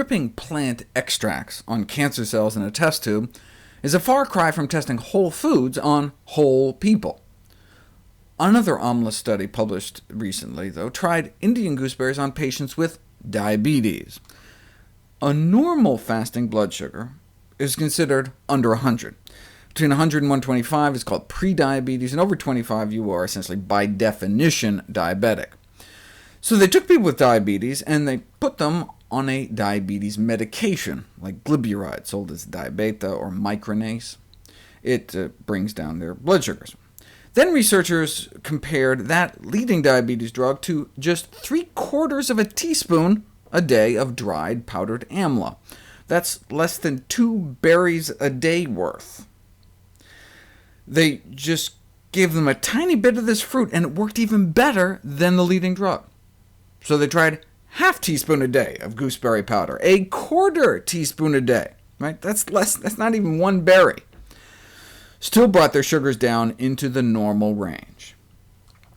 dripping plant extracts on cancer cells in a test tube is a far cry from testing whole foods on whole people. Another AMLA study published recently, though, tried Indian gooseberries on patients with diabetes. A normal fasting blood sugar is considered under 100. Between 100 and 125 is called prediabetes, and over 25 you are essentially by definition diabetic. So they took people with diabetes, and they put them on a diabetes medication, like glyburide, sold as diabeta or micronase. It brings down their blood sugars. Then researchers compared that leading diabetes drug to just 3/4 of a teaspoon a day of dried powdered amla. That's less than 2 berries a day worth. They just gave them a tiny bit of this fruit, and it worked even better than the leading drug. So they tried half teaspoon a day of gooseberry powder, a 1/4 teaspoon a day. Right? That's not even 1 berry. Still brought their sugars down into the normal range.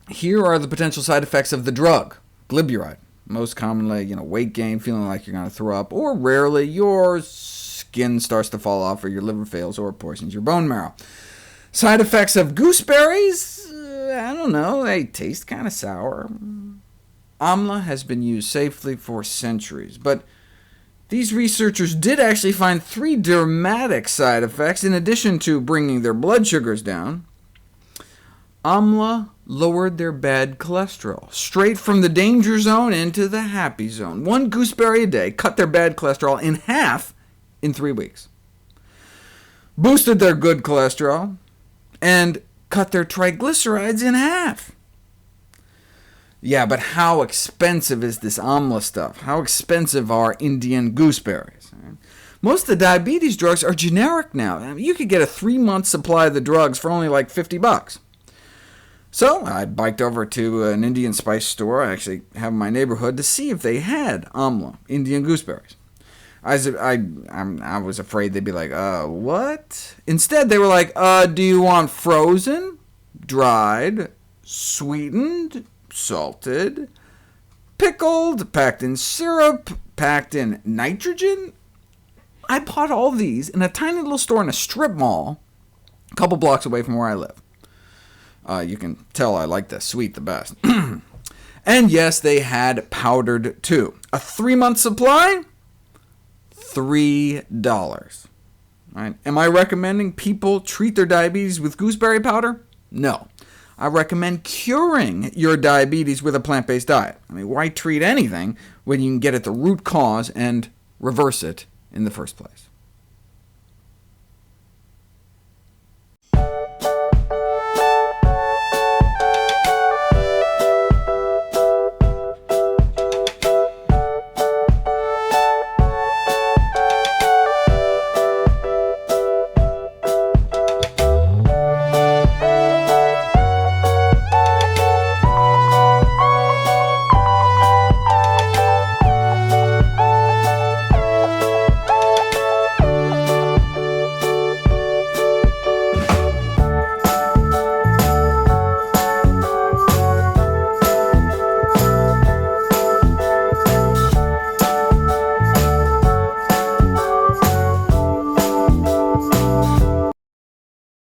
Here are the potential side effects of the drug, glyburide. Most commonly, weight gain, feeling like you're going to throw up, or rarely your skin starts to fall off, or your liver fails, or poisons your bone marrow. Side effects of gooseberries? I don't know, they taste kind of sour. Amla has been used safely for centuries, but these researchers did actually find 3 dramatic side effects in addition to bringing their blood sugars down. Amla lowered their bad cholesterol, straight from the danger zone into the happy zone. 1 gooseberry a day cut their bad cholesterol in half in 3 weeks. Boosted their good cholesterol, and cut their triglycerides in half. Yeah, but how expensive is this amla stuff? How expensive are Indian gooseberries? Most of the diabetes drugs are generic now. You could get a 3-month supply of the drugs for only like $50. So I biked over to an Indian spice store I actually have in my neighborhood to see if they had amla, Indian gooseberries. I was afraid they'd be like, what? Instead, they were like, do you want frozen, dried, sweetened, salted, pickled, packed in syrup, packed in nitrogen? I bought all these in a tiny little store in a strip mall a couple blocks away from where I live. You can tell I like the sweet the best. And yes, they had powdered too. A 3-month supply? $3. Right? Am I recommending people treat their diabetes with gooseberry powder? No. I recommend curing your diabetes with a plant-based diet. Why treat anything when you can get at the root cause and reverse it in the first place?